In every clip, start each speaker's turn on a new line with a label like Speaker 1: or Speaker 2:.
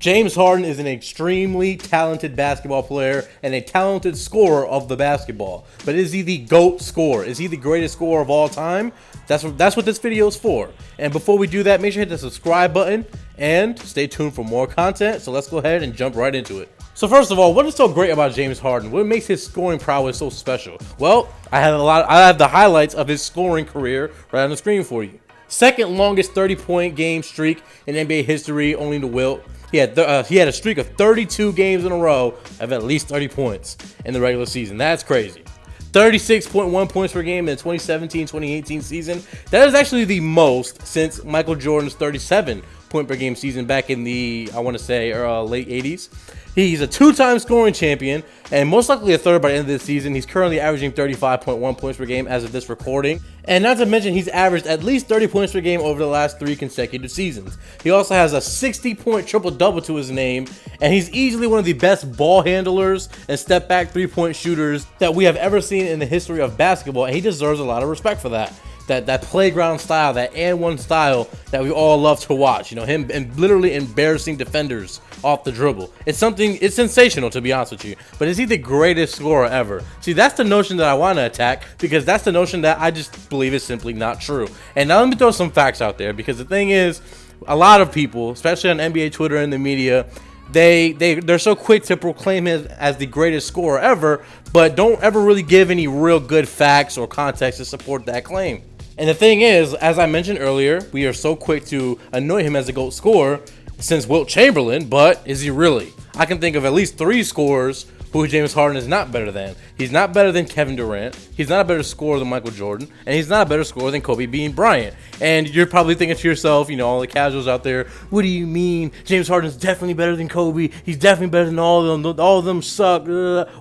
Speaker 1: James Harden is an extremely talented basketball player and a talented scorer of the basketball. But is he the GOAT scorer? Is he the greatest scorer of all time? That's what this video is for. And before we do that, make sure you hit the subscribe button and stay tuned for more content. So let's go ahead and jump right into it. So first of all, what is so great about James Harden? What makes his scoring prowess so special? Well, I have the highlights of his scoring career right on the screen for you. Second longest 30-point game streak in NBA history, only to Wilt. He had a streak of 32 games in a row of at least 30 points in the regular season. That's crazy. 36.1 points per game in the 2017-2018 season. That is actually the most since Michael Jordan's 37 point per game season back in the, I want to say, late 80s. He's a two-time scoring champion and most likely a third by the end of this season. He's currently averaging 35.1 points per game as of this recording. And not to mention, he's averaged at least 30 points per game over the last 3 consecutive seasons. He also has a 60-point triple-double to his name, and he's easily one of the best ball handlers and step-back three-point shooters that we have ever seen in the history of basketball, and he deserves a lot of respect for that. That playground style, that and one style that we all love to watch. You know, him and literally embarrassing defenders off the dribble. It's sensational, to be honest with you. But is he the greatest scorer ever? See, that's the notion that I want to attack, because that's the notion that I just believe is simply not true. And now let me throw some facts out there, because the thing is, a lot of people, especially on NBA Twitter and the media, they're so quick to proclaim him as the greatest scorer ever, but don't ever really give any real good facts or context to support that claim. And the thing is, as I mentioned earlier, we are so quick to anoint him as a GOAT scorer since Wilt Chamberlain, but is he really? I can think of at least 3 scorers who James Harden is not better than. He's not better than Kevin Durant. He's not a better scorer than Michael Jordan. And he's not a better scorer than Kobe Bryant. And you're probably thinking to yourself, you know, all the casuals out there, what do you mean? James Harden's definitely better than Kobe. He's definitely better than all of them. All of them suck.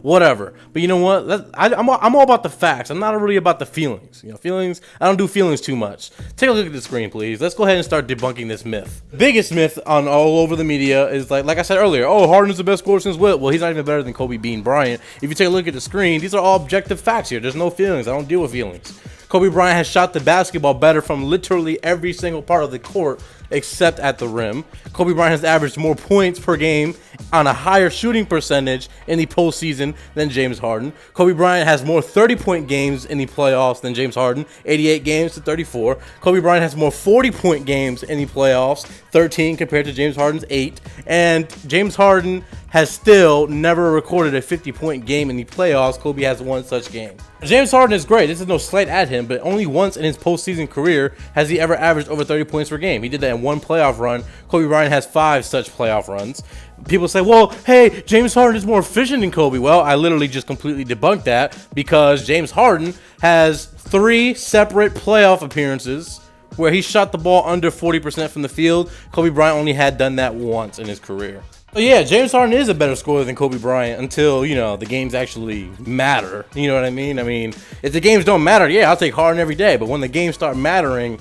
Speaker 1: Whatever. But you know what? I'm all about the facts. I'm not really about the feelings. You know, feelings, I don't do feelings too much. Take a look at the screen, please. Let's go ahead and start debunking this myth. The biggest myth on all over the media is like I said earlier, oh, Harden's the best scorer since Wilt. Well, he's not even better than Kobe Bryant. If you take a look at the screen, these are all objective facts here. There's no feelings. I don't deal with feelings. Kobe Bryant has shot the basketball better from literally every single part of the court except at the rim. Kobe Bryant has averaged more points per game on a higher shooting percentage in the postseason than James Harden. Kobe Bryant has more 30-point games in the playoffs than James Harden, 88 games to 34. Kobe Bryant has more 40-point games in the playoffs, 13 compared to James Harden's 8. And James Harden has still never recorded a 50-point game in the playoffs. Kobe has one such game. James Harden is great. This is no slight at him, but only once in his postseason career has he ever averaged over 30 points per game. He did that in one playoff run. Kobe Bryant has 5 such playoff runs. People say, well, hey, James Harden is more efficient than Kobe. Well, I literally just completely debunked that, because James Harden has 3 separate playoff appearances where he shot the ball under 40% from the field. Kobe Bryant only had done that once in his career. So yeah, James Harden is a better scorer than Kobe Bryant until, you know, the games actually matter. You know what I mean? I mean, if the games don't matter, yeah, I'll take Harden every day. But when the games start mattering,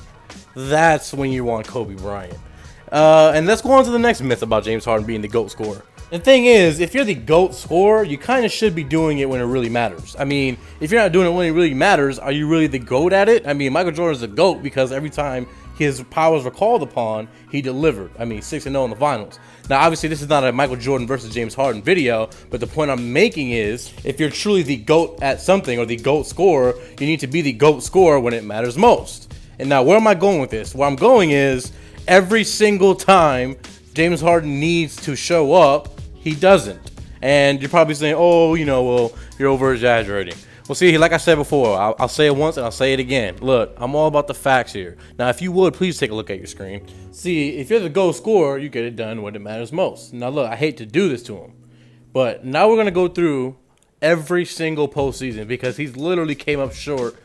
Speaker 1: that's when you want Kobe Bryant. And let's go on to the next myth about James Harden being the GOAT scorer. The thing is, if you're the GOAT scorer, you kind of should be doing it when it really matters. I mean, if you're not doing it when it really matters, are you really the GOAT at it? I mean, Michael Jordan's the GOAT because every time his powers were called upon, he delivered. I mean, 6-0 in the finals. Now, obviously, this is not a Michael Jordan versus James Harden video, but the point I'm making is, if you're truly the GOAT at something or the GOAT scorer, you need to be the GOAT scorer when it matters most. And now, where am I going with this? Where I'm going is, every single time James Harden needs to show up, he doesn't. And you're probably saying, oh, you know, well, you're over-exaggerating. Well, see, like I said before, I'll say it once and I'll say it again. Look, I'm all about the facts here. Now, if you would, please take a look at your screen. See, if you're the GOAT scorer, you get it done when it matters most. Now, look, I hate to do this to him, but now we're going to go through every single postseason, because he's literally came up short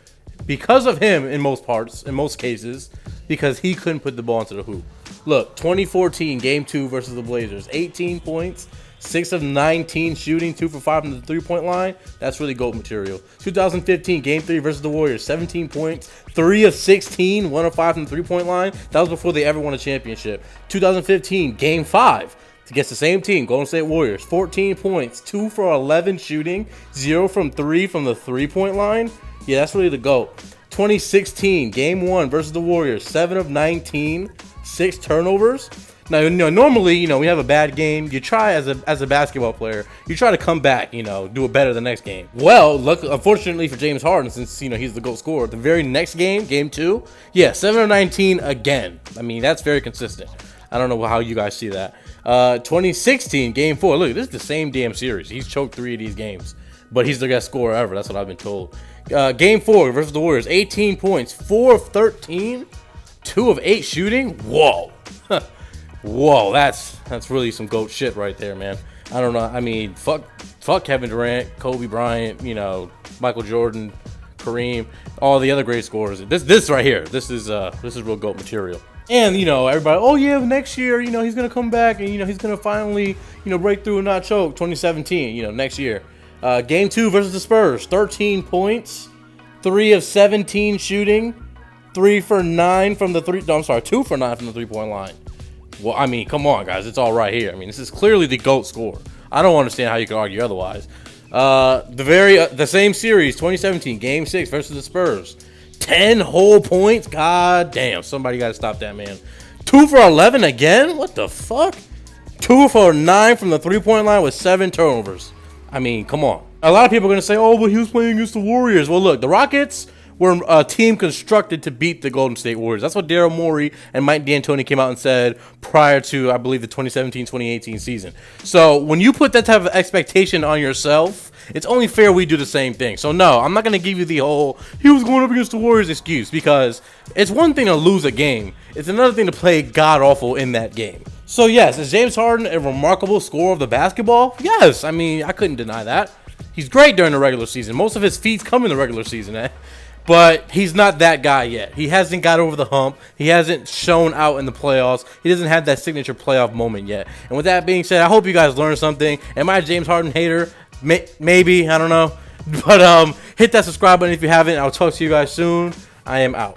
Speaker 1: because of him in most parts, in most cases, because he couldn't put the ball into the hoop. Look, 2014, Game 2 versus the Blazers, 18 points, 6 of 19 shooting, 2 for 5 from the three-point line. That's really GOAT material. 2015, Game 3 versus the Warriors, 17 points, 3 of 16, 1 of 5 from the three-point line. That was before they ever won a championship. 2015, Game 5 against the same team, Golden State Warriors, 14 points, 2 for 11 shooting, 0 from 3 from the three-point line. Yeah, that's really the GOAT. 2016, Game 1 versus the Warriors, 7 of 19, 6 turnovers. Now, normally, we have a bad game. You try as a basketball player, you try to come back, do it better the next game. Well, unfortunately for James Harden, since he's the GOAT scorer, the very next game, game 2, yeah, 7 of 19 again. I mean, that's very consistent. I don't know how you guys see that. 2016, game 4. Look, this is the same damn series. He's choked 3 of these games, but he's the best scorer ever. That's what I've been told. Game 4 versus the Warriors, 18 points, 4 of 13, 2 of 8 shooting. Whoa. Whoa, that's really some GOAT shit right there, man. I don't know. I mean, fuck Kevin Durant, Kobe Bryant, Michael Jordan, Kareem, all the other great scorers. This right here, this is real GOAT material. And everybody, oh yeah, next year, he's gonna come back and he's gonna finally break through and not choke. 2017, next year. Game 2 versus the Spurs, 13 points, 3 of 17 shooting, 3 for 9 from the 2 for 9 from the 3-point line. Well, I mean, come on, guys. It's all right here. I mean, this is clearly the GOAT score. I don't understand how you can argue otherwise. The same series, 2017, Game 6 versus the Spurs. 10 whole points? God damn. Somebody got to stop that, man. 2 for 11 again? What the fuck? 2 for 9 from the 3-point line with 7 turnovers. I mean, come on. A lot of people are going to say, oh, but he was playing against the Warriors. Well, look, the Rockets were a team constructed to beat the Golden State Warriors. That's what Daryl Morey and Mike D'Antoni came out and said prior to, I believe, the 2017-2018 season. So when you put that type of expectation on yourself, it's only fair we do the same thing. So no, I'm not going to give you the whole, he was going up against the Warriors excuse, because it's one thing to lose a game. It's another thing to play god-awful in that game. So yes, is James Harden a remarkable scorer of the basketball? Yes, I mean, I couldn't deny that. He's great during the regular season. Most of his feats come in the regular season, But he's not that guy yet. He hasn't got over the hump. He hasn't shown out in the playoffs. He doesn't have that signature playoff moment yet. And with that being said, I hope you guys learned something. Am I a James Harden hater? Maybe. I don't know. But hit that subscribe button if you haven't. I'll talk to you guys soon. I am out.